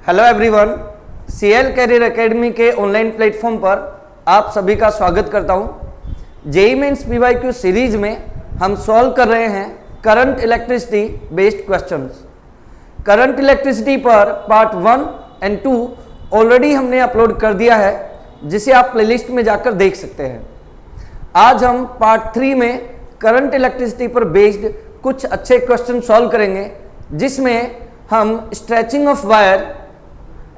Hello everyone, CL career academy के online platform पर आप सभी का स्वागत करता हूं। जेईई मेंस पीवाईक्यू सीरीज में हम सॉल्व कर रहे हैं current electricity based questions. Current electricity पर पार्ट 1 एंड 2 ऑलरेडी हमने अपलोड कर दिया है, जिसे आप प्लेलिस्ट में जाकर देख सकते हैं। आज हम पार्ट 3 में करंट इलेक्ट्रिसिटी पर बेस्ड कुछ अच्छे क्वेश्चन सॉल्व करेंगे, जिसमें हम stretching of wire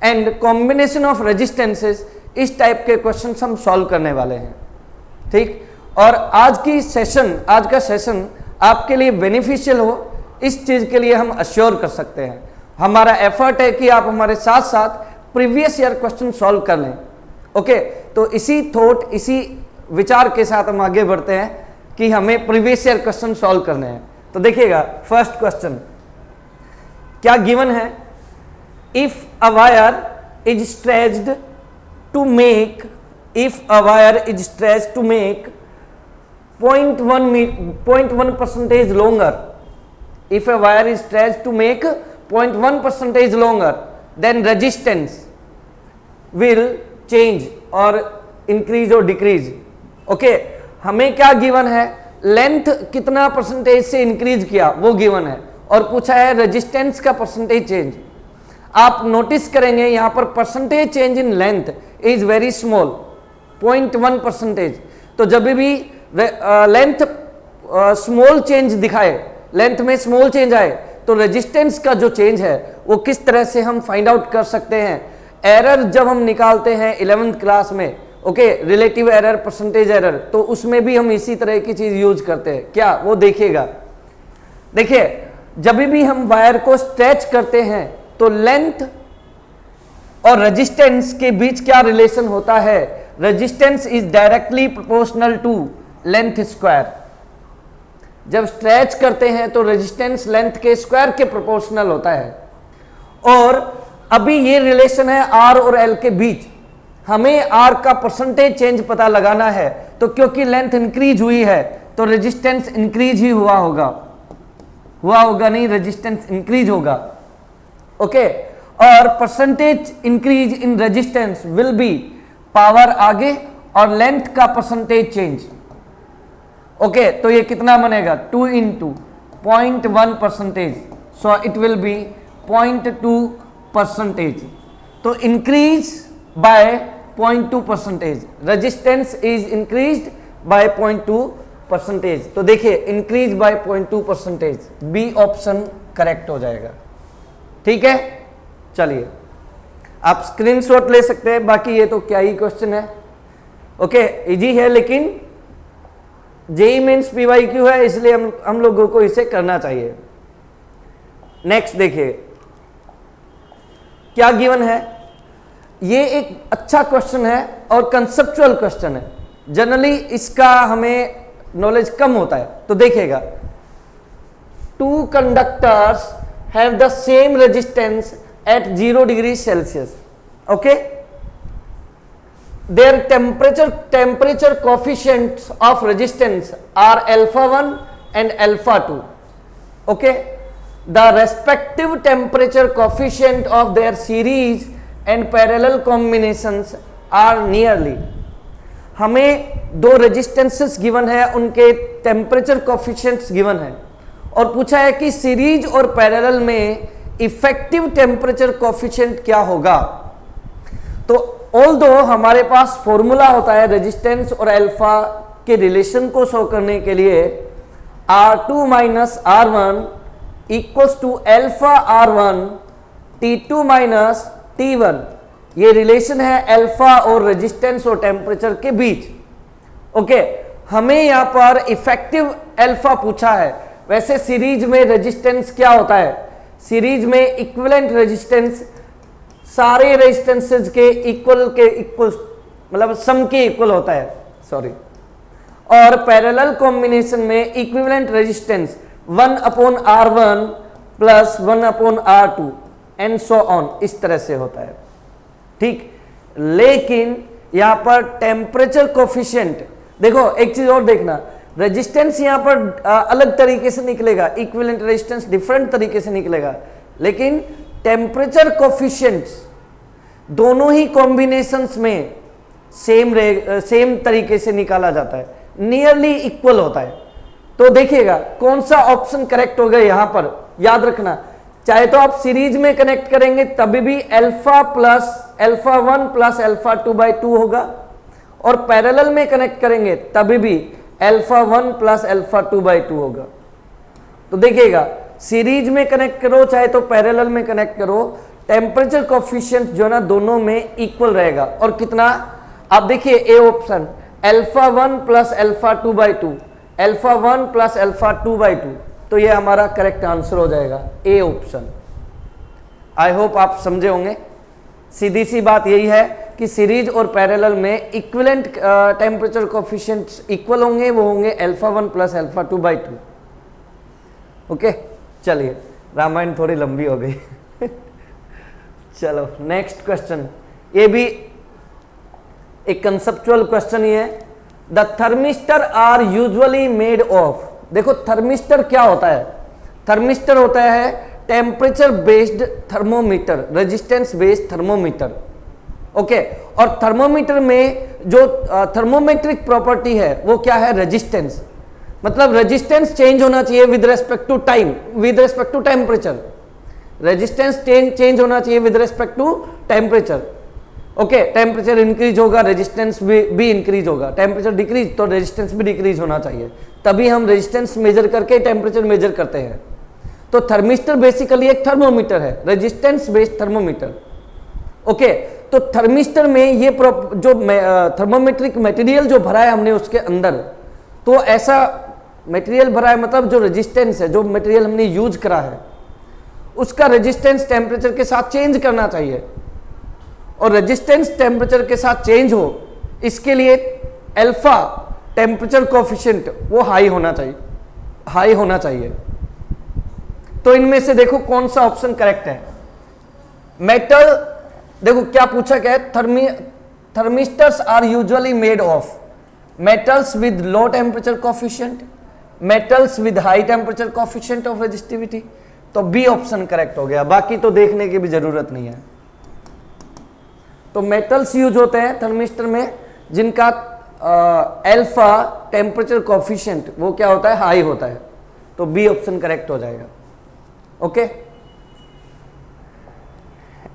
and combination of resistances इस टाइप के क्वेश्चन हम सॉल्व करने वाले हैं। ठीक, और आज का सेशन आपके लिए बेनिफिशियल हो, इस चीज के लिए हम अश्योर कर सकते हैं। हमारा एफर्ट है कि आप हमारे साथ साथ प्रीवियस ईयर क्वेश्चन सॉल्व कर लें। ओके, तो इसी थॉट, इसी विचार के साथ हम आगे बढ़ते हैं कि हमें प्रीवियस ईयर क्वेश्चन सॉल्व करने हैं। तो देखिएगा, फर्स्ट क्वेश्चन क्या गिवन है। If a wire is stretched to make 0.1% longer, if a wire is stretched to make 0.1% longer, then resistance will change or increase or decrease. Okay, हमें क्या given है, length कितना परसेंटेज से increase किया वो given है, और पूछा है रेजिस्टेंस का परसेंटेज चेंज। आप नोटिस करेंगे यहां पर percentage change in length is very small, 0.1%। तो जब भी लेंथ स्मॉल चेंज दिखाए, लेंथ में स्मॉल चेंज आए, तो रेजिस्टेंस का जो चेंज है वो किस तरह से हम फाइंड आउट कर सकते हैं। एरर जब हम निकालते हैं 11th क्लास में, okay, relative error, percentage error, तो उसमें भी हम इसी तरह की चीज यूज करते हैं। क्या, वो देखिएगा। देखिए, जब भी हम वायर को स्ट्रेच करते हैं तो लेंथ और रेजिस्टेंस के बीच क्या रिलेशन होता है। Resistance is directly proportional to length square. जब स्ट्रेच करते हैं तो रेजिस्टेंस लेंथ के स्क्वायर के प्रोपोर्शनल होता है। और अभी ये रिलेशन है आर और एल के बीच। हमें आर का परसेंटेज चेंज पता लगाना है, तो क्योंकि लेंथ इंक्रीज हुई है तो रेजिस्टेंस इंक्रीज ही हुआ होगा नहीं, रेजिस्टेंस इंक्रीज होगा। ओके, और percentage increase in resistance will B power आगे और लेंथ का परसेंटेज चेंज। ओके, तो ये कितना बनेगा, 2 into 0.1%, so it will be 0.2%। तो increase by 0.2%, resistance is increased by 0.2%। तो देखिए, increase by 0.2%, B option correct हो जाएगा। ठीक है, चलिए आप स्क्रीनशॉट ले सकते हैं। बाकी ये तो क्या ही क्वेश्चन है, ओके, इजी है, लेकिन जेईई मेंस पीवाईक्यू है, इसलिए हम लोगों को इसे करना चाहिए। नेक्स्ट देखिए, क्या गिवन है। ये एक अच्छा क्वेश्चन है और कंसेप्चुअल क्वेश्चन है। जनरली इसका हमें नॉलेज कम होता है। तो देखिएगा, 2 conductors have the same resistance at 0 degrees Celsius. Okay, their temperature coefficients of resistance are alpha 1 and alpha 2. Okay, the respective temperature coefficient of their series and parallel combinations are nearly. हमें 2 resistances given है, उनके temperature coefficients given है, और पूछा है कि series और parallel में इफेक्टिव टेम्परेचर कोफिशिएंट क्या होगा। तो ऑल्दो हमारे पास फॉर्मूला होता है रेजिस्टेंस और अल्फा के रिलेशन को शो करने के लिए, R2 minus R1 equals to alpha R1 T2 minus T1। ये रिलेशन है अल्फा और रेजिस्टेंस और टेम्परेचर के बीच। ओके, हमें यहां पर इफेक्टिव अल्फा पूछा है। वैसे सीरीज में रेजिस्टेंस क्या होता है, सीरीज में इक्विवेलेंट रेजिस्टेंस सारे रेजिस्टेंसेस के इक्वल मतलब सम के इक्वल होता है, सॉरी। और पैरेलल कॉम्बिनेशन में equivalent resistance 1/R1 plus 1/R2 and so on, इस तरह से होता है। ठीक, लेकिन यहां पर टेम्परेचर कोफिशिएंट, देखो एक चीज और देखना, रेजिस्टेंस यहां पर अलग तरीके से निकलेगा, इक्विवेलेंट रेजिस्टेंस डिफरेंट तरीके से निकलेगा, लेकिन टेम्परेचर कोफिशिएंट्स दोनों ही कॉम्बिनेशंस में सेम तरीके से निकाला जाता है, नियरली इक्वल होता है। तो देखिएगा कौन सा ऑप्शन करेक्ट होगा यहां पर, याद रखना, चाहे तो आप सीरीज में कनेक्ट करेंगे तभी भी alpha plus alpha 1 plus alpha 2/2 होगा, और पैरेलल में कनेक्ट करेंगे तभी भी अल्फा 1 प्लस अल्फा 2/2 होगा। तो देखिएगा सीरीज में कनेक्ट करो चाहे तो पैरेलल में कनेक्ट करो, टेम्परेचर कोफिशिएंट जो है ना दोनों में इक्वल रहेगा। और कितना, आप देखिए A option alpha 1 plus alpha 2/2, alpha 1 plus alpha 2/2, तो ये हमारा करेक्ट आंसर हो जाएगा ए ऑप्शन। आई होप आप समझे होंगे। सीधी सी बात यही है कि सीरीज और पैरेलल में इक्विवेलेंट टेम्परेचर कोफिशिएंट्स इक्वल होंगे, वो होंगे अल्फा 1 प्लस अल्फा 2/2। ओके, चलिए रामायण थोड़ी लंबी हो गई चलो नेक्स्ट क्वेश्चन, ये भी एक कंसेप्चुअल क्वेश्चन ही है। The thermistor are usually made of, देखो थर्मिस्टर क्या होता है, थर्मिस्टर होता है temperature based thermometer, resistance based thermometer. Okay, और थर्मोमीटर में जो थर्मोमेट्रिक प्रॉपर्टी है वो क्या है, रेजिस्टेंस। मतलब रेजिस्टेंस चेंज होना चाहिए with respect to time, with respect to temperature. Resistance change होना चाहिए with respect to temperature. Okay, temperature increase होगा रेजिस्टेंस भी इंक्रीज होगा, टेम्परेचर डिक्रीज तो रेजिस्टेंस भी डिक्रीज होना चाहिए, तभी हम रेजिस्टेंस मेजर करके टेम्परेचर मेजर करते हैं। तो थर्मिस्टर बेसिकली एक थर्मोमीटर है, रेजिस्टेंस बेस्ड थर्मोमीटर। ओके, तो थर्मिस्टर में ये जो थर्मोमेट्रिक मटेरियल जो भरा है हमने उसके अंदर, तो ऐसा मटेरियल भरा है, मतलब जो रेजिस्टेंस है, जो मटेरियल हमने यूज करा है उसका रेजिस्टेंस टेम्परेचर के साथ चेंज करना चाहिए, और रेजिस्टेंस टेम्परेचर के साथ चेंज हो इसके लिए अल्फा टेम्परेचर कोफिशिएंट वो हाई होना चाहिए, हाई होना चाहिए। तो इनमें से देखो कौन सा ऑप्शन करेक्ट है। मेटल, देखो क्या पूछा गया है, thermistors are usually made of metals with low temperature coefficient, metals with high temperature coefficient of resistivity. तो बी ऑप्शन करेक्ट हो गया, बाकी तो देखने की भी जरूरत नहीं है। तो मेटल्स यूज होते हैं थर्मिस्टर में जिनका अल्फा टेम्परेचर कोफिशिएंट वो क्या होता है, हाई होता है। तो बी ऑप्शन करेक्ट हो जाएगा। ओके,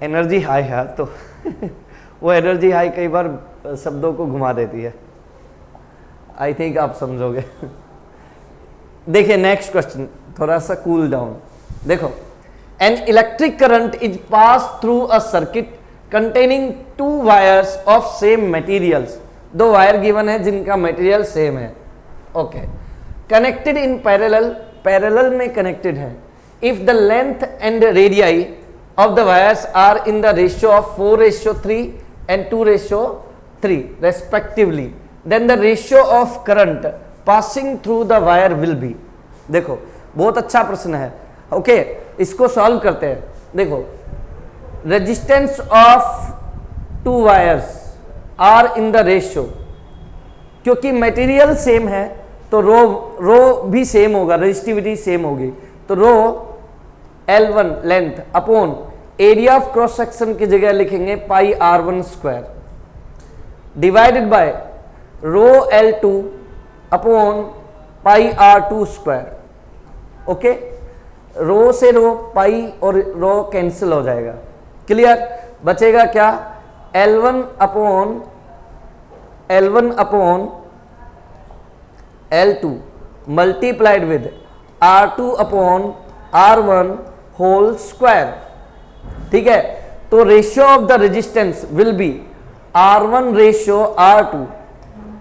एनर्जी हाई है तो वो एनर्जी हाई कई बार शब्दों को घुमा देती है, आई थिंक आप समझोगे देखिए नेक्स्ट क्वेश्चन, थोड़ा सा कूल डाउन। देखो, an electric current is pass through a circuit containing 2 wires of same materials, 2 wire given है जिनका मटेरियल सेम है। Okay, connected in parallel, parallel में कनेक्टेड है। If the length and radii of the wires are in the ratio of 4:3 and 2:3 respectively, then the ratio of current passing through the wire will be। देखो बहुत अच्छा प्रश्न है। Okay, इसको solve करते हैं। देखो, resistance of 2 wires are in the ratio, क्योंकि मटेरियल सेम है तो रो भी सेम होगा, रेजिस्टिविटी सेम होगी। तो rho L1 length upon area of cross section की जगह लिखेंगे pi R1 square divided by rho L2 upon pi R2 square. Okay, rho से रो पाई और रो कैंसिल हो जाएगा, क्लियर। बचेगा क्या, L1 upon L2 multiplied with R2 upon R1 whole square. ठीक है, तो ratio of the resistance will be R1 ratio R2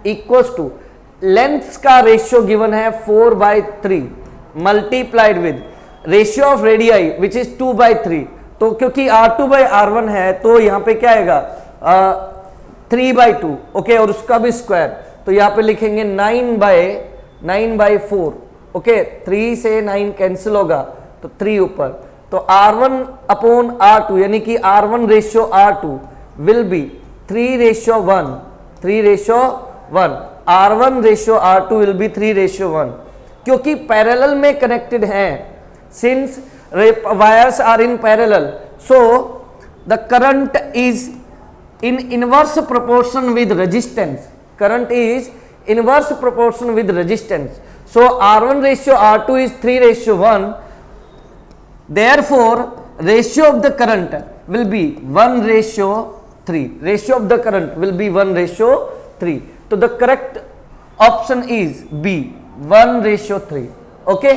equals to length का रेशियो गिवन है 4/3 multiplied with ratio of radii which is 2/3। तो क्योंकि R2/R1 है तो यहां पे क्या आएगा 3/2। ओके, और उसका भी स्क्वायर, तो यहां पे लिखेंगे 9/4। ओके, 3 से 9 कैंसिल होगा तो 3 ऊपर, तो R1 अपॉन R2 यानी कि R1 ratio R2 will be 3:1, 3:1। R1 ratio R2 will be 3:1, क्योंकि पैरेलल में कनेक्टेड हैं। Since wires are in parallel So the current is in inverse proportion with resistance. Current is inverse proportion with resistance. So R1 ratio R2 is 3:1. Therefore ratio of the current will be 1:3. Ratio of the current will be 1:3. So the correct option is B, 1:3. Okay,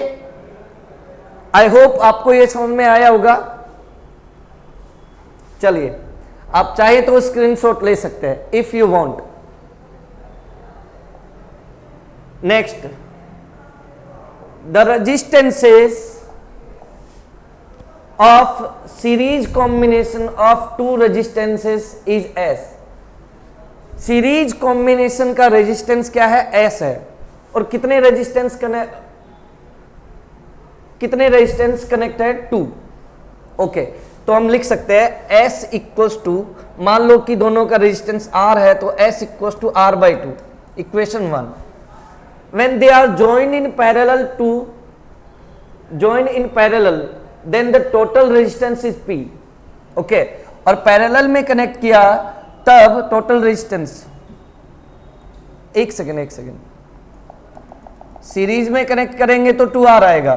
I hope आपको ये समझ में आया होगा. चलिए, आप चाहे तो स्क्रीनशॉट ले सकते हैं if you want. Next, the resistances of series combination of two resistances is S. Series combination का रेजिस्टेंस क्या है? S है. और कितने रेजिस्टेंस कनेक्ट है? 2. ओके, तो हम लिख सकते हैं S इक्वल्स टू, मान लो कि दोनों का रेजिस्टेंस R है तो S equals to R/2. Equation 1. When they are joined in parallel then the total resistance is P. Okay, और पैरेलल में कनेक्ट किया तब टोटल रेजिस्टेंस, एक सेकेंड, सीरीज में कनेक्ट करेंगे तो 2R आएगा,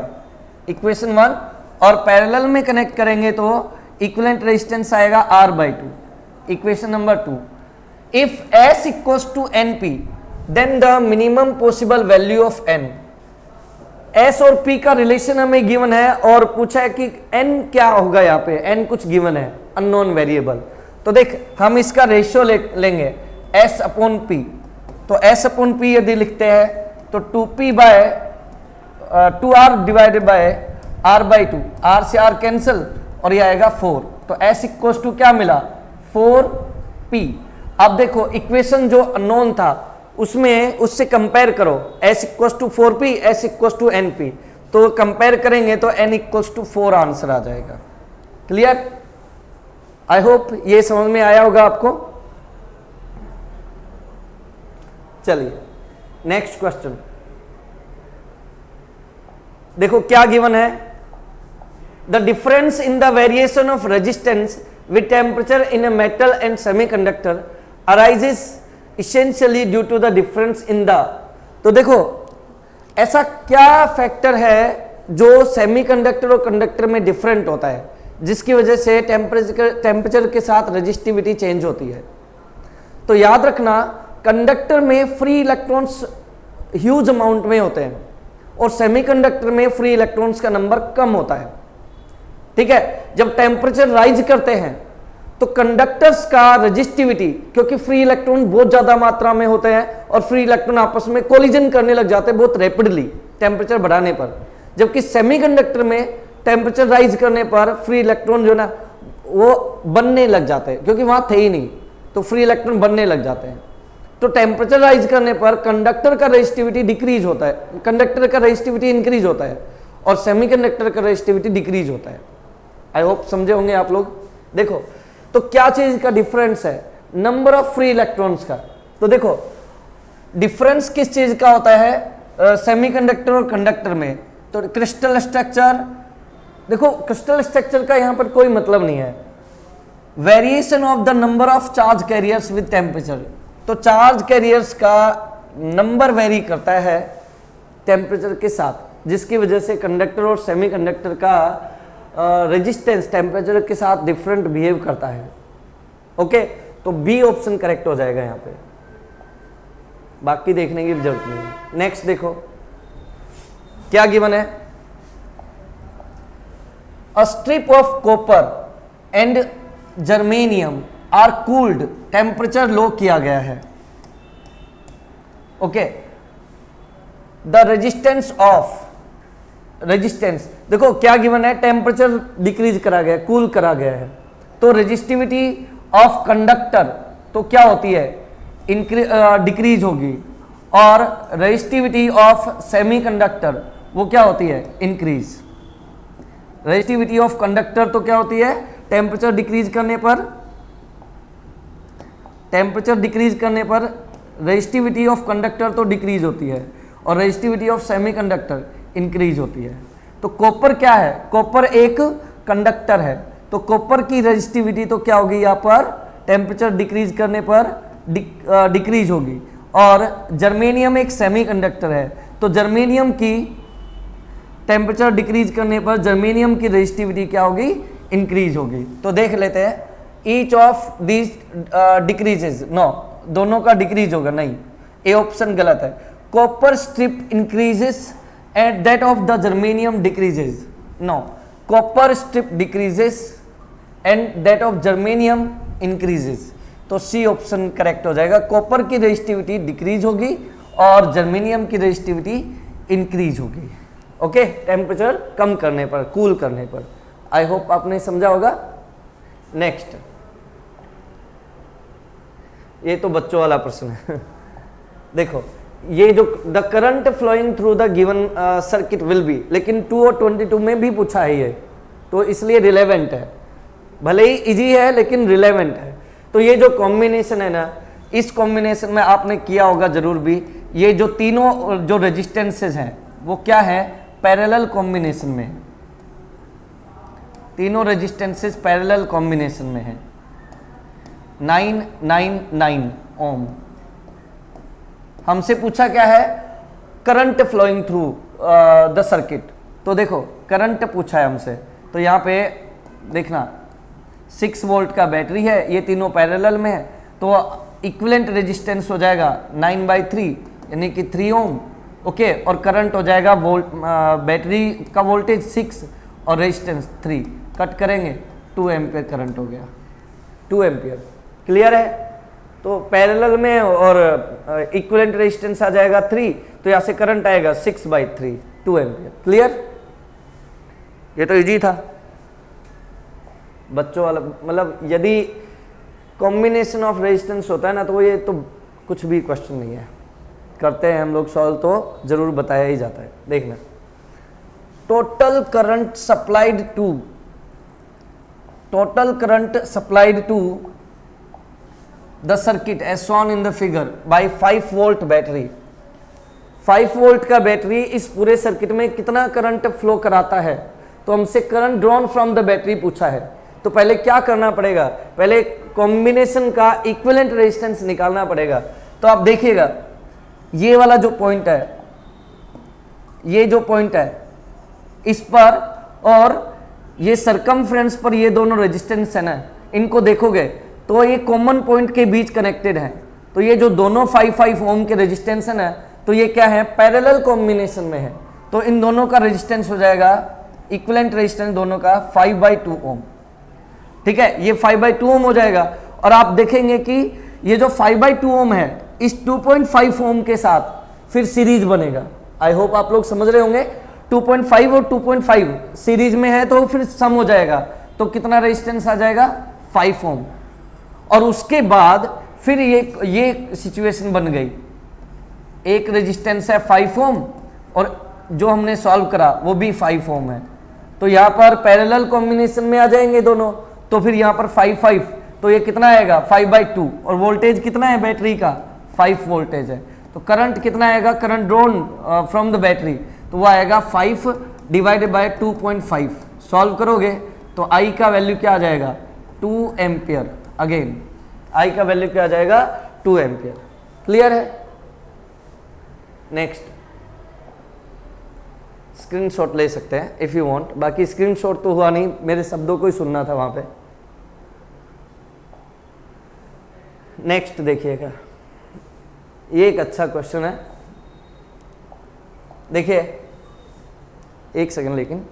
इक्वेशन 1, और पैरेलल में कनेक्ट करेंगे तो इक्विवेलेंट रेजिस्टेंस आएगा R/2, equation number 2. If S equals to NP then the minimum possible value of N. S और P का रिलेशन हमें गिवन है और पूछा है कि N क्या होगा. यहाँ पे N कुछ गिवन है, अननोन वेरिएबल. तो देख, हम इसका रेशियो लेंगे S/P. तो S/P यदि लिखते हैं तो 2R divided by R/2. R से R कैंसिल और ये आएगा 4. तो S इक्वल्स टू क्या मिला? 4P. अब देखो, इक्वेशन जो अननोन था उसमें उससे कंपेयर करो. S equals to 4P, S equals to NP. तो कंपेयर करेंगे तो N इक्वल्स टू 4 आंसर आ जाएगा. क्लियर? आई होप ये समझ में आया होगा आपको. चलिए नेक्स्ट क्वेश्चन देखो क्या गिवन है. The difference in the variation of resistance with temperature in a metal and semiconductor arises essentially due to the difference in the. तो देखो, ऐसा क्या फैक्टर है जो सेमीकंडक्टर और कंडक्टर में डिफरेंट होता है जिसकी वजह से टेम्परेचर के साथ रेजिस्टिविटी चेंज होती है. तो याद रखना, कंडक्टर में फ्री इलेक्ट्रॉन्स ह्यूज अमाउंट में होते हैं और सेमीकंडक्टर में फ्री इलेक्ट्रॉन्स का नंबर कम होता है. ठीक है, जब टेम्परेचर राइज करते हैं तो कंडक्टर्स का रेजिस्टिविटी, क्योंकि फ्री इलेक्ट्रॉन बहुत ज्यादा मात्रा में होते हैं और फ्री इलेक्ट्रॉन आपस में कोलिजन करने लग जाते हैं बहुत रैपिडली टेम्परेचर बढ़ाने पर. जबकि सेमीकंडक्टर में टेम्परेचर राइज करने पर फ्री इलेक्ट्रॉन जो ना वो बनने लग जाते हैं, क्योंकि वहां थे ही नहीं तो फ्री इलेक्ट्रॉन बनने लग जाते हैं. तो टेम्परेचर राइज करने पर कंडक्टर का रेजिस्टिविटी डिक्रीज होता है, कंडक्टर का रेजिस्टिविटी इंक्रीज होता है और सेमीकंडक्टर का रेजिस्टिविटी डिक्रीज होता है. आई होप समझे होंगे आप लोग. देखो, तो क्या चीज का डिफरेंस है? नंबर ऑफ फ्री इलेक्ट्रॉन्स का. तो देखो, डिफरेंस किस चीज का होता है सेमीकंडक्टर और कंडक्टर में? तो क्रिस्टल स्ट्रक्चर. देखो, क्रिस्टल स्ट्रक्चर का यहां पर कोई मतलब नहीं है. Variation of the number of charge carriers with temperature. तो चार्ज कैरियर्स का नंबर वेरी करता है टेम्परेचर के साथ, जिसकी वजह से कंडक्टर और सेमीकंडक्टर का रेजिस्टेंस टेम्परेचर के साथ डिफरेंट बिहेव करता है. ओके, तो बी ऑप्शन करेक्ट हो जाएगा यहां पे, बाकी देखने की जरूरत नहीं है. नेक्स्ट देखो क्या गिवन है. A strip of copper and germanium are cooled, temperature low किया गया है. Okay, the resistance of, resistance देखो क्या गिवन है, टेम्परेचर डिक्रीज करा गया, कूल करा गया है. तो रेजिस्टिविटी ऑफ कंडक्टर तो क्या होती है, डिक्रीज होगी, और रेजिस्टिविटी ऑफ सेमीकंडक्टर वो क्या होती है, इंक्रीज. रेजिस्टिविटी ऑफ कंडक्टर तो क्या होती है, टेम्परेचर डिक्रीज करने पर, टेम्परेचर डिक्रीज करने पर रेजिस्टिविटी ऑफ कंडक्टर तो डिक्रीज होती है और रेजिस्टिविटी ऑफ सेमीकंडक्टर इंक्रीज होती है. तो कॉपर क्या है, कॉपर एक कंडक्टर है तो कॉपर की रेजिस्टिविटी तो क्या होगी यहाँ पर, टेम्परेचर डिक्रीज करने पर डिक्रीज होगी। और जर्मेनियम एक सेमीकंडक्टर है, तो जर्मेनियम की टेम्परेचर डिक्रीज करने पर जर्मेनियम की रेजिस्टिविटी क्या होगी, इंक्रीज होगी। तो देख लेते हैं, each of this decreases, no, दोनों का डिक्रीज होगा, नहीं, ए ऑप्शन गलत है। Copper strip increases and that of the germanium decreases, no, copper strip decreases and that of germanium increases. तो सी ऑप्शन करेक्ट हो जाएगा, कॉपर की रेजिस्टिविटी डिक्रीज होगी और जर्मेनियम की रेजिस्टिविटी इंक्रीज होगी। ओके, टेम्परेचर कम करने पर, कूल करने पर। आई होप आपने समझा होगा। नेक्स्ट, ये तो बच्चों वाला प्रश्न है देखो, ये जो the current flowing through the given circuit will be, लेकिन 2 और 22 में भी पूछा है ये, तो इसलिए रिलेवेंट है, भले ही इजी है लेकिन रिलेवेंट है। तो ये जो कॉम्बिनेशन है ना, इस कॉम्बिनेशन में आपने किया होगा जरूर भी, ये जो तीनों जो रेजिस्टेंसेस हैं वो क्या है, पैरेलल कॉम्बिनेशन में है, तीनों रेजिस्टेंसेस पैरेलल कॉम्बिनेशन में है। 999 ओम। हमसे पूछा क्या है, current flowing through the circuit, तो देखो करंट पूछा है हमसे, तो यहाँ पे देखना 6 वोल्ट का बैटरी है, ये तीनों पैरेलल में है, तो इक्विवेलेंट रेजिस्टेंस हो जाएगा 9/3 यानी कि 3 ओम। ओके, और करंट हो जाएगा बैटरी का वोल्टेज 6 और रेजिस्टेंस 3, कट करेंगे 2 एम्पियर करंट हो गया, 2 एम्पियर। क्लियर है? तो पैरेलल में और इक्विवेलेंट रेजिस्टेंस आ जाएगा 3, तो यहाँ से करंट आएगा 6/3, 2 एम्पियर। क्लियर? ये तो इजी था बच्चों वाला, मतलब यदि कॉम्बिनेशन ऑफ रेजिस्टेंस होता है ना, तो ये तो कुछ भी क्वेश्चन नहीं है, करते हैं हम लोग सॉल्व तो जरूर बताया ही जाता है। देखना, total current supplied to the circuit as shown in the figure by 5 volt battery. 5 volt का बैटरी इस पूरे सर्किट में कितना करंट फ्लो कराता है, तो हमसे current drawn from the battery पूछा है। तो पहले क्या करना पड़ेगा, पहले कॉम्बिनेशन का इक्विवेलेंट रेजिस्टेंस निकालना पड़ेगा। तो आप देखिएगा, ये वाला जो पॉइंट है, ये जो पॉइंट है इस पर और ये सरकमफ्रेंस पर ये दोनों रेजिस्टेंस है ना, इनको देखोगे तो ये कॉमन पॉइंट के बीच कनेक्टेड है। तो ये जो दोनों 5 ओम के रेजिस्टेंस है ना, तो ये क्या है, पैरेलल कॉम्बिनेशन में है। तो इन दोनों का रेजिस्टेंस हो जाएगा, इक्विवेलेंट रेजिस्टेंस दोनों का 5/2 ओम। ठीक है, ये 5/2 ओम हो जाएगा। और आप देखेंगे कि ये जो 5/2 ओम है, इस 2.5 ओम के साथ फिर सीरीज बनेगा। आई होप आप लोग समझ रहे होंगे, 2.5 और 2.5 सीरीज में है तो फिर सम हो जाएगा, तो कितना रेजिस्टेंस आ जाएगा, 5 ओम। और उसके बाद फिर ये सिचुएशन बन गई, एक रेजिस्टेंस है 5 ओम और जो हमने सॉल्व करा वो भी 5 ओम है, तो यहाँ पर पैरेलल कॉम्बिनेशन में आ जाएंगे दोनों। तो फिर यहाँ पर 5, तो ये कितना आएगा, 5/2, और वोल्टेज कितना है बैटरी का, 5 वोल्टेज है। तो करंट कितना आएगा, current drawn from the battery, तो वो आएगा 5 डिवाइडेड बाय 2.5। सॉल्व करोगे तो आई का वैल्यू क्या आ जाएगा, 2 एम्पियर। अगेन आई का वैल्यू क्या आ जाएगा, 2 एम्पियर। क्लियर है? नेक्स्ट, स्क्रीनशॉट ले सकते हैं इफ यू वांट, बाकी स्क्रीनशॉट तो हुआ नहीं, मेरे शब्दों को ही सुनना था वहां पे। नेक्स्ट देखिएगा, ये एक अच्छा क्वेश्चन है। देखिए, एक सेकंड, लेकिन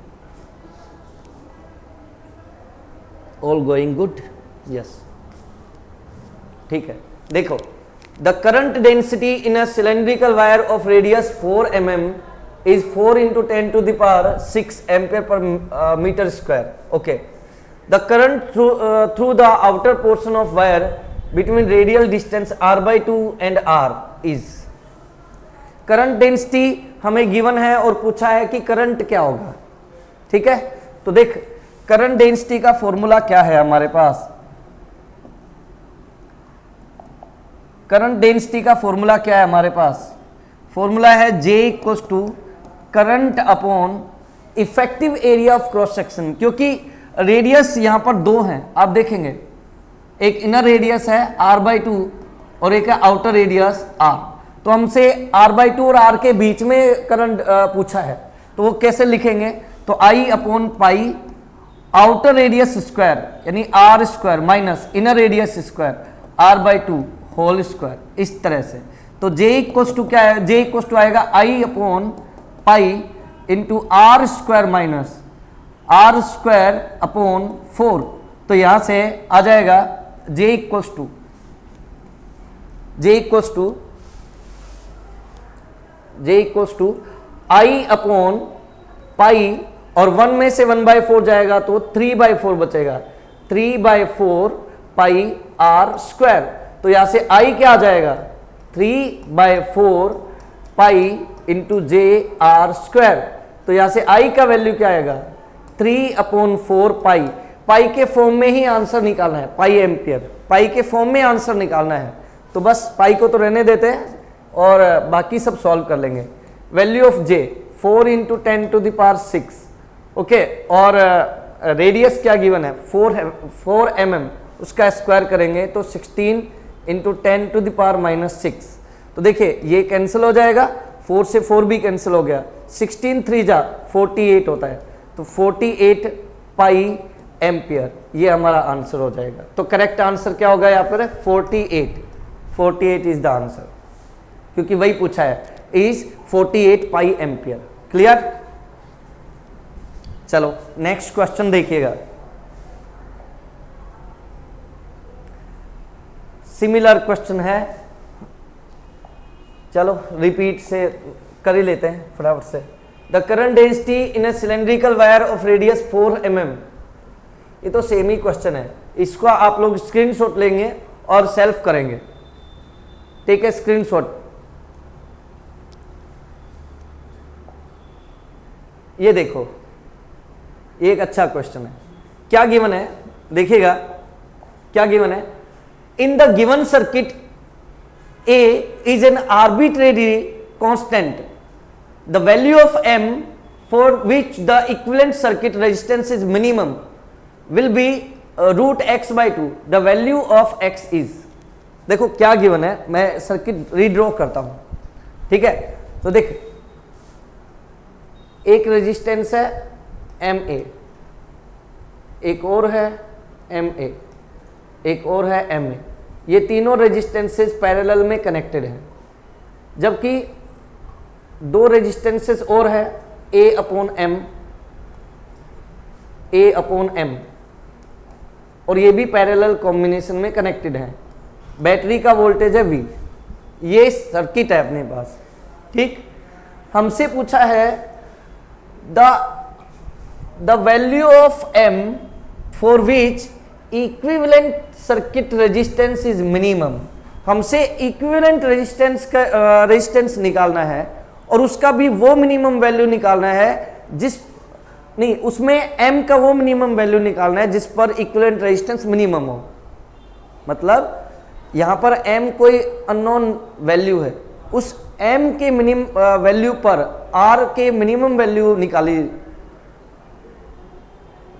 ऑल गोइंग गुड, यस, ठीक है। देखो, the current density in a cylindrical wire of radius 4 mm is 4 × 10⁶ ampere per meter square. Okay, the current through the outer portion of wire between radial distance r/2 and r is, current density हमें given है और पूछा है कि current क्या होगा। ठीक है, तो देख, करंट डेंसिटी का फॉर्मूला क्या है हमारे पास, करंट डेंसिटी का फॉर्मूला क्या है हमारे पास, फॉर्मूला है J = current upon effective area of cross section. क्योंकि रेडियस यहां पर दो हैं, आप देखेंगे एक इनर रेडियस है r/2 और एक है आउटर रेडियस r। तो हमसे r/2 और r के बीच में करंट पूछा है, तो वो कैसे लिखेंगे, तो I/पाई आउटर रेडियस स्क्वायर यानी r square minus inner radius square r/2 whole square, इस तरह से। तो J इक्वल्स टू क्या है, J इक्वल्स टू आएगा I/पाई into r square minus r square upon 4। तो यहां से आ जाएगा J इक्वल्स टू I/पाई और 1 में से 1/4 जाएगा तो 3/4 बचेगा, 3/4 पाई r स्क्वायर। तो यहां से I क्या आ जाएगा, 3/4 पाई इंटू JR स्क्वायर। तो यहां से I का वैल्यू क्या आएगा, 3/4 पाई। पाई के फॉर्म में ही आंसर निकालना है, पाई एम्पियर, पाई के फॉर्म में आंसर निकालना है। तो बस पाई को तो रहने देते हैं और बाकी सब सॉल्व कर लेंगे। Value of J 4 into 10⁶, okay. और रेडियस क्या गिवन है, 4 mm, उसका स्क्वायर करेंगे तो 16 इंटू 10⁻⁻6। तो देखिए ये कैंसिल हो जाएगा, 4 से 4 भी कैंसिल हो गया, 16 3 जा 48 होता है, तो 48 पाई एम्पियर, ये हमारा आंसर हो जाएगा। तो करेक्ट आंसर क्या होगा यहाँ पर, 48 इज द आंसर, क्योंकि वही पूछा है, इज 48 पाई एम्पियर। क्लियर। चलो नेक्स्ट क्वेश्चन देखिएगा, सिमिलर क्वेश्चन है, चलो रिपीट से कर ही लेते हैं फटाफट से। The current density in A cylindrical wire of radius 4 mm, ये तो सेम ही क्वेश्चन है, इसको आप लोग स्क्रीनशॉट लेंगे और सेल्फ करेंगे। Take a screenshot. ये देखो, ये एक अच्छा क्वेश्चन है। क्या गिवन है, देखिएगा क्या गिवन है, इन the given circuit A is an arbitrary constant, the value of M for which the equivalent circuit resistance is minimum will be √x/2, the value of x is। देखो क्या given है, मैं circuit redraw करता हूं, ठीक है। तो देख, एक रेजिस्टेंस है MA, एक और है MA, एक और है MA, ये तीनों रेजिस्टेंसेस पैरेलल में कनेक्टेड हैं, जबकि दो रेजिस्टेंसेस और है A/M, A/M, और ये भी पैरेलल कॉम्बिनेशन में कनेक्टेड हैं। बैटरी का वोल्टेज है V, ये सर्किट है अपने पास, ठीक। हमसे पूछा है the value of M for which equivalent circuit resistance is minimum. हमसे इक्विवेलेंट रेजिस्टेंस निकालना है और उसका भी वो मिनिमम वैल्यू निकालना है उसमें M का वो मिनिमम वैल्यू निकालना है जिस पर इक्विवेलेंट रेजिस्टेंस मिनिमम हो। मतलब यहां पर M कोई अननोन वैल्यू है, उस M के मिनिमम वैल्यू पर R के मिनिमम वैल्यू निकाली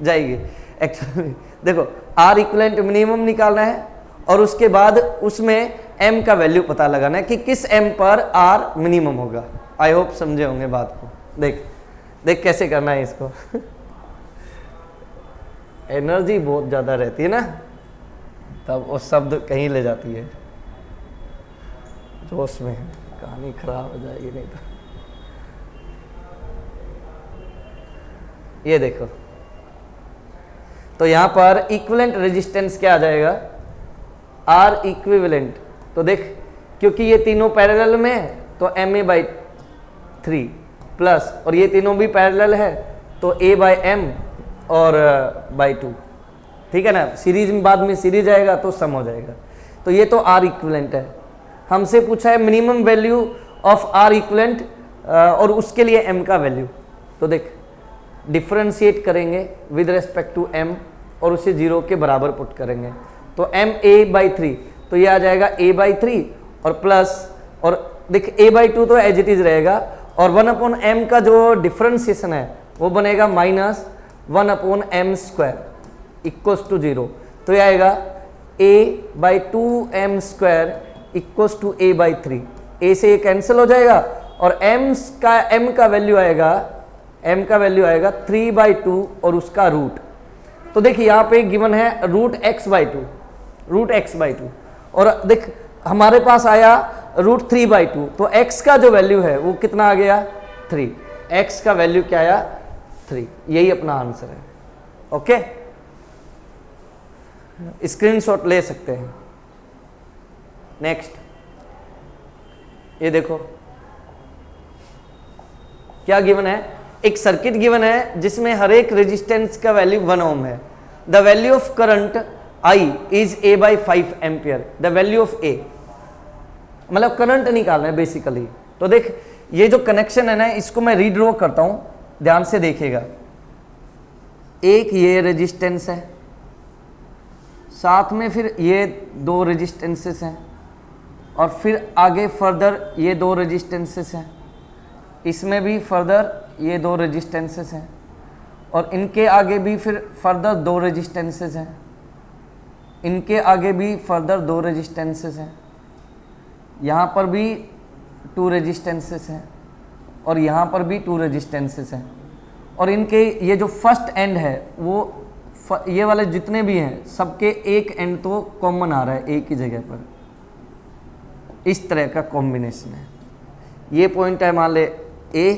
जाएगी। एक्चुअली देखो, R इक्विवेलेंट मिनिमम निकालना है और उसके बाद उसमें M का वैल्यू पता लगाना है कि किस M पर R मिनिमम होगा। आई होप समझे होंगे बात को। देख कैसे करना है इसको। एनर्जी बहुत ज्यादा रहती है ना, तब वो शब्द कहीं ले जाती है, जोश में कहानी खराब हो जाएगी नहीं तो। ये देखो, तो यहां पर इक्विवेलेंट रेजिस्टेंस क्या आ जाएगा, R इक्विवेलेंट। तो देख, क्योंकि ये तीनों पैरेलल में है तो MA/3 प्लस, और ये तीनों भी पैरेलल है तो A/M और /2, ठीक है ना। सीरीज में बाद में सीरीज आएगा तो सम हो जाएगा। तो ये तो R इक्विवेलेंट है। हमसे पूछा है minimum value of R equivalent और उसके लिए M का वैल्यू। तो देख, डिफरेंशिएट करेंगे विद रेस्पेक्ट टू M और उसे 0 के बराबर पुट करेंगे तो MA/3, तो ये आ जाएगा A/3 और प्लस, और देख A/2 तो एज इट इज रहेगा, और 1/M का जो डिफरेंशिएशन है वो बनेगा minus 1 upon M square equals to 0। तो ये आएगा a/2m² equals to a/3। a से ये कैंसिल हो जाएगा और m का वैल्यू आएगा 3/2 और उसका रूट। तो देखिए यहाँ पे गिवन है रूट x/2 और देख हमारे पास आया रूट 3/2। तो x का जो वैल्यू है वो कितना आ गया 3। x का वैल्यू क्या आया 3। यही अपना आंसर है। ओके, स्क्रीनशॉट ले सकते हैं। नेक्स्ट, ये देखो क्या गिवन है। एक सर्किट गिवन है जिसमें हर एक रेजिस्टेंस का वैल्यू 1 ओम है। The value of current I is a/5 ampere. The value of a मतलब करंट निकालना है बेसिकली। तो देख ये जो कनेक्शन है ना, इसको मैं रीड्रॉ करता हूं, ध्यान से देखिएगा। एक ये रेजिस्टेंस है, साथ में फिर ये 2 रेजिस्टेंसेस हैं और फिर आगे फर्दर ये 2 रेजिस्टेंसेस हैं, इसमें भी फर्दर ये 2 रेजिस्टेंसेस हैं और इनके आगे भी फिर फर्दर 2 रेजिस्टेंसेस हैं, इनके आगे भी फर्दर 2 रेजिस्टेंसेस हैं, यहाँ पर भी 2 रेजिस्टेंसेस हैं और यहाँ पर भी 2 रेजिस्टेंसेस हैं। और इनके ये जो फर्स्ट एंड है वो ये वाले जितने भी हैं सबके एक एंड तो कॉमन आ रहा है एक ही जगह पर। इस तरह का कॉम्बिनेशन है। ये पॉइंट है मान ले A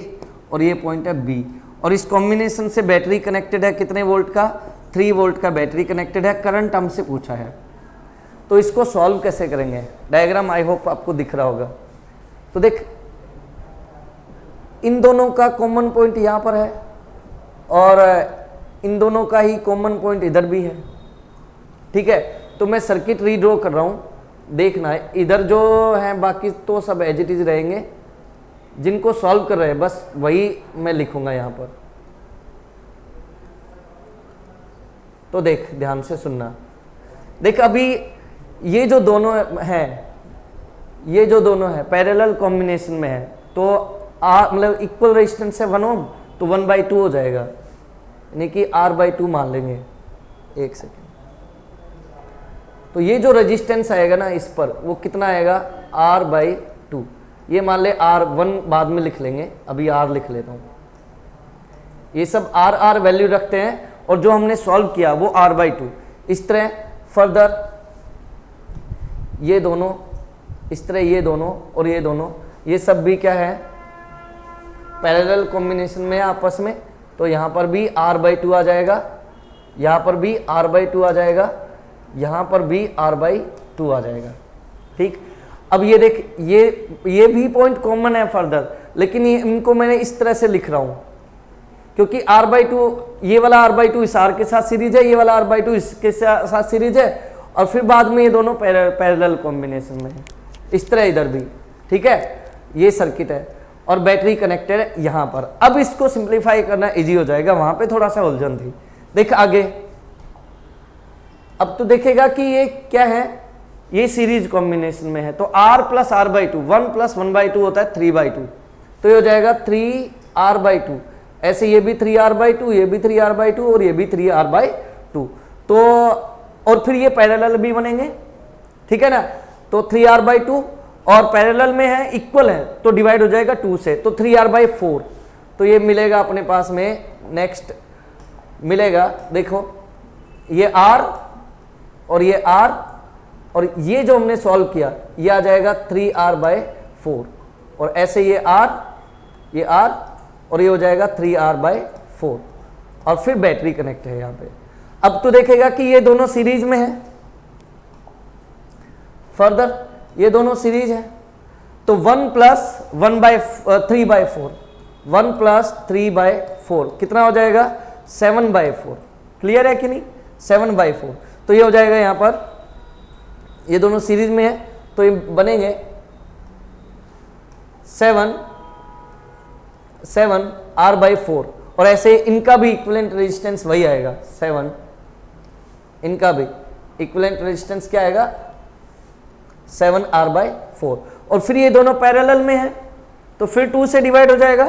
और ये पॉइंट है B और इस कॉम्बिनेशन से बैटरी कनेक्टेड है। कितने वोल्ट का 3 वोल्ट का बैटरी कनेक्टेड है। करंट हमसे पूछा है, तो इसको सॉल्व कैसे करेंगे। डायग्राम आई होप आपको दिख रहा होगा। तो देख इन दोनों का कॉमन पॉइंट यहाँ पर है और इन दोनों का ही कॉमन पॉइंट इधर भी है। ठीक है, तो मैं सर्किट रीड्रॉ कर रहा हूँ, देखना है। इधर जो है बाकी तो सब एज इट इज रहेंगे, जिनको सॉल्व कर रहे हैं बस वही मैं लिखूंगा यहाँ पर। तो देख ध्यान से सुनना। देख अभी ये जो दोनों है पैरेलल कॉम्बिनेशन में है, तो मतलब इक्वल रेजिस्टेंस है 1 ओम, तो 1/2 हो जाएगा, यानी कि R/2 मान लेंगे। एक सेकेंड, तो ये जो रेजिस्टेंस आएगा ना इस पर वो कितना आएगा R/2। ये मान ले R1 बाद में लिख लेंगे, अभी R लिख लेता हूँ। ये सब R वैल्यू रखते हैं और जो हमने सॉल्व किया वो R/2। इस तरह फर्दर ये दोनों, इस तरह ये दोनों और ये दोनों, ये सब भी क्या है पैरेलल कॉम्बिनेशन में आपस में। तो यहाँ पर भी R/2 आ जाएगा, यहाँ पर भी R/2 आ जाएगा, यहाँ पर भी R/2 आ जाएगा। ठीक, अब ये देख ये भी पॉइंट कॉमन है फर्दर, लेकिन ये इनको मैंने इस तरह से लिख रहा हूँ क्योंकि R/2 ये वाला R/2 इस R के साथ सीरीज है, ये वाला R/2 इसके साथ सीरीज है और फिर बाद में ये दोनों पैरेलल कॉम्बिनेशन में है। इस तरह इधर भी। ठीक है, ये सर्किट है और बैटरी कनेक्टेड है यहाँ पर। अब इसको सिंप्लीफाई करना इजी हो जाएगा, वहां पे थोड़ा सा उलझन थी। देख आगे, अब तो देखेगा कि ये क्या है, ये सीरीज कॉम्बिनेशन में है, तो R + R/2 1 + 1/2 होता है 3/2, तो ये हो जाएगा 3R/2। ऐसे ये भी 3R/2, ये भी 3R/2 और ये भी 3R/2। तो और फिर ये पैरेलल भी बनेंगे। ठीक है ना, तो 3R/2 और पैरेलल में है, इक्वल है, तो डिवाइड हो जाएगा 2 से, तो 3R/4। तो ये मिलेगा अपने पास में। नेक्स्ट मिलेगा, देखो ये R और ये R और ये जो हमने सॉल्व किया ये आ जाएगा 3R/4 और ऐसे ये R और ये हो जाएगा 3R/4 और फिर बैटरी कनेक्ट है यहाँ पे। अब तो देखेगा कि ये दोनों सीरीज में है, फर्दर ये दोनों सीरीज है, तो 1 + 3/4 1 + 3/4 कितना हो जाएगा 7/4। क्लियर है कि नहीं, 7/4। तो ये हो जाएगा यहाँ पर, ये दोनों सीरीज में है तो ये बनेंगे 7R/4 और ऐसे इनका भी इक्विवेलेंट रेजिस्टेंस वही आएगा 7। इनका भी इक्विवेलेंट रेजिस्टेंस क्या आएगा 7R/4 और फिर ये दोनों पैरेलल में है तो फिर 2 से डिवाइड हो जाएगा,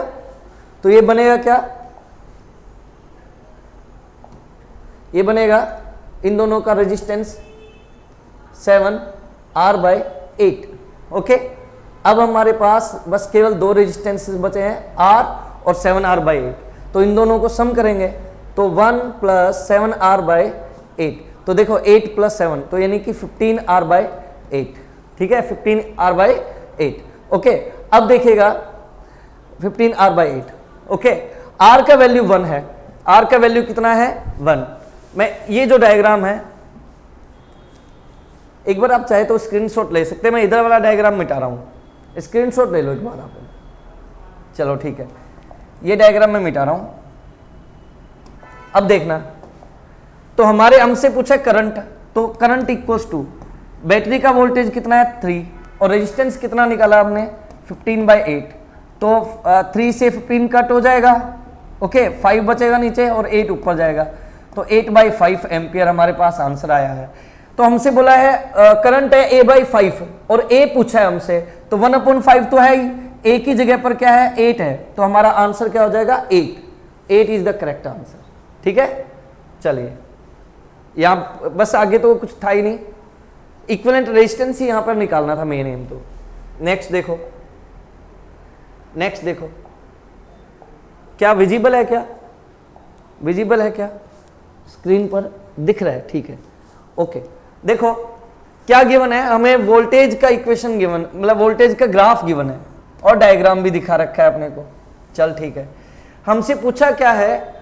तो ये बनेगा क्या ये बनेगा इन दोनों का रेजिस्टेंस 7R/8। ओके, अब हमारे पास बस केवल दो रेजिस्टेंसेस बचे हैं, R और 7R/8। तो इन दोनों को सम करेंगे तो 1 + 7R/8। तो देखो 8 + 7 तो यानी कि 15R/8। ठीक है, 15R/8। ओके, अब देखिएगा 15R/8। ओके, R का वैल्यू 1 है, R का वैल्यू कितना है 1। मैं ये जो डायग्राम है एक बार आप चाहे तो स्क्रीनशॉट ले सकते हैं, मैं इधर वाला डायग्राम मिटा रहा हूं, स्क्रीनशॉट ले लो एक बार आप। चलो ठीक है, ये डायग्राम मैं मिटा रहा हूं। अब देखना, तो हमारे हमसे पूछा करंट, तो करंट इक्वल्स टू बैटरी का वोल्टेज कितना है 3 और रेजिस्टेंस कितना निकाला हमने 15/8। तो 3 से 15 कट हो जाएगा। ओके, 5 बचेगा नीचे और 8 ऊपर जाएगा, तो 8/5 एम्पियर हमारे पास आंसर आया है। तो हमसे बोला है करंट है A/5 और A पूछा है हमसे, तो 1/5 तो है ही, A की जगह पर क्या है 8 है, तो हमारा आंसर क्या हो जाएगा 8 इज द करेक्ट आंसर। ठीक है, चलिए यहां बस, आगे तो कुछ था ही नहीं, इक्विवेलेंट रेजिस्टेंस ही यहां पर निकालना था मेन एम। तो नेक्स्ट देखो, नेक्स्ट देखो, क्या विजिबल है, क्या विजिबल है, क्या स्क्रीन पर दिख रहा है? ठीक है, ओके। देखो क्या गिवन है, हमें वोल्टेज का इक्वेशन गिवन, मतलब वोल्टेज का ग्राफ गिवन है और डायग्राम भी दिखा रखा है अपने को। चल ठीक है, हमसे पूछा क्या है,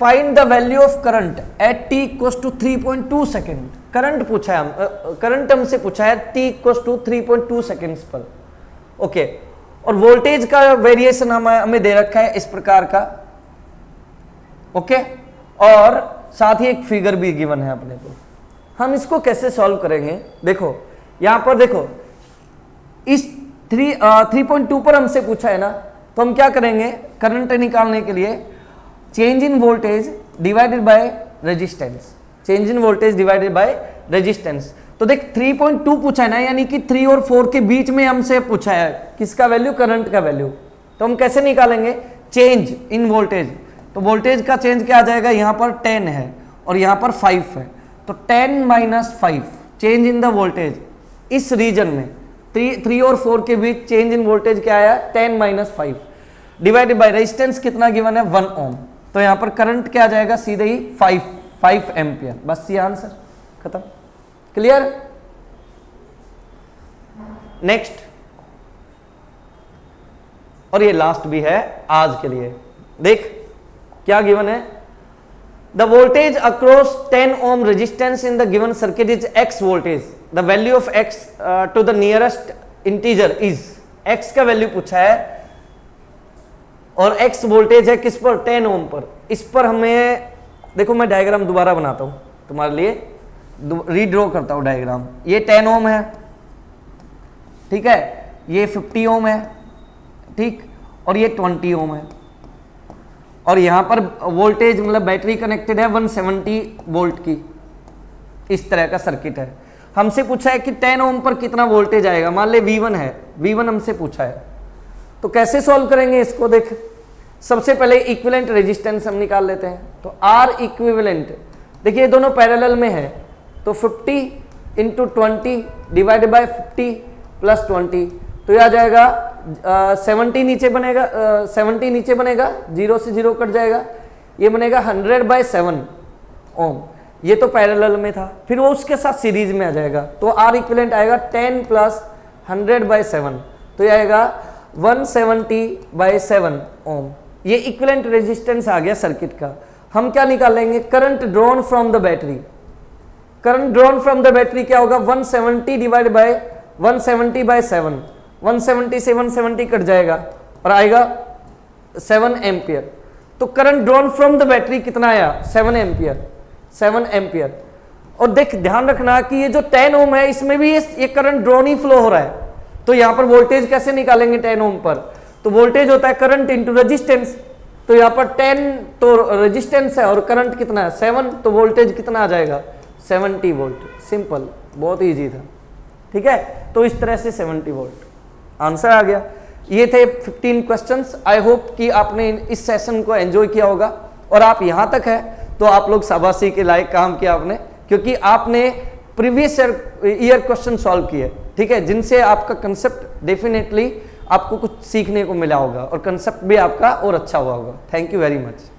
find the value of current eight t = 3.2 second. Current पूछा है, करंट हमसे पूछा है t = 3.2 सेकेंड्स पर। ओके, और वोल्टेज का वेरिएशन हमें दे रखा है इस प्रकार का। ओके, और साथ ही एक फिगर भी गिवन है अपने को। हम इसको कैसे सॉल्व करेंगे, देखो यहां पर देखो, इस 3.2 पर हमसे पूछा है ना, तो हम क्या करेंगे, करंट निकालने के लिए change in voltage divided by resistance, change in voltage divided by resistance. तो देख 3.2 पूछा है ना, यानी कि 3 और 4 के बीच में हमसे पूछा है किसका वैल्यू, करंट का वैल्यू। तो हम कैसे निकालेंगे, चेंज इन वोल्टेज। तो वोल्टेज का चेंज क्या आ जाएगा, यहां पर 10 है और यहां पर 5 है, तो 10 - 5 चेंज इन द वोल्टेज इस रीजन में, 3 और 4 के बीच चेंज इन वोल्टेज क्या आया 10 - 5 डिवाइडेड बाय रेजिस्टेंस कितना गिवन है 1 ओम। तो यहां पर करंट क्या आ जाएगा, सीधे ही 5 एम्पियर। बस ये आंसर खत्म, क्लियर। नेक्स्ट, और ये लास्ट भी है आज के लिए। देख क्या गिवन है, the voltage across 10 ohm resistance in the given circuit is x voltage, the value of x to the nearest integer is, x का वैल्यू पूछा है और x वोल्टेज है किस पर, 10 ओम पर। इस पर हमें देखो, मैं डायग्राम दोबारा बनाता हूं तुम्हारे लिए, रीड्रॉ करता हूं डायग्राम। ये 10 ओम है, ठीक है, ये 50 ओम है, ठीक, और ये 20 ओम है, और यहां पर वोल्टेज मतलब बैटरी कनेक्टेड है 170 वोल्ट की, इस तरह का सर्किट है। हमसे पूछा है कि 10 ओम पर कितना वोल्टेज आएगा, मान ले V1 है, V1 हमसे पूछा है, तो कैसे सॉल्व करेंगे इसको। देख सबसे पहले इक्विवेलेंट रेजिस्टेंस हम निकाल लेते हैं, तो R इक्विवेलेंट, देखिए दोनों पैरेलल में है, तो 50 × 20 डिवाइडेड बाय 50 + 20, तो यह आ जाएगा 70 नीचे बनेगा, 70 नीचे बनेगा, 0 से 0 कट जाएगा, ये बनेगा 100/7 ओम। ये तो पैरेलल में था, फिर वो उसके साथ सीरीज में आ जाएगा, तो R इक्विवेलेंट आएगा 10 + 100/7, तो ये आएगा 170/7 ओम। ये इक्विवेलेंट रेजिस्टेंस आ गया सर्किट का। हम क्या निकालेंगे, current drawn from the battery. Current drawn from the battery क्या होगा, 170 डिवाइड बाय 170/7, 170 से 170 कट जाएगा और आएगा 7 एम्पियर। तो current drawn from the battery कितना आया, 7 एम्पियर, 7 एम्पियर। और देख ध्यान रखना कि ये जो 10 ओम है इसमें भी ये करंट ड्रॉन ही फ्लो हो रहा है, तो यहां पर वोल्टेज कैसे निकालेंगे 10 ओम पर, तो वोल्टेज होता है करंट इंटू रेजिस्टेंस, तो यहां पर 10 तो रेजिस्टेंस है और करंट कितना है 7, तो वोल्टेज कितना आ जाएगा 70 वोल्ट। सिंपल, बहुत ईजी था, ठीक है। तो इस तरह से 70 वोल्ट आंसर आ गया। ये थे 15 क्वेश्चंस। आई होप कि आपने इस सेशन को एंजॉय किया होगा, और आप यहां तक है तो आप लोग शाबाशी के लायक काम किया आपने, क्योंकि आपने प्रीवियस ईयर क्वेश्चन सॉल्व किए, ठीक है, जिनसे आपका कंसेप्ट डेफिनेटली आपको कुछ सीखने को मिला होगा और कंसेप्ट भी आपका और अच्छा हुआ होगा। Thank you very much.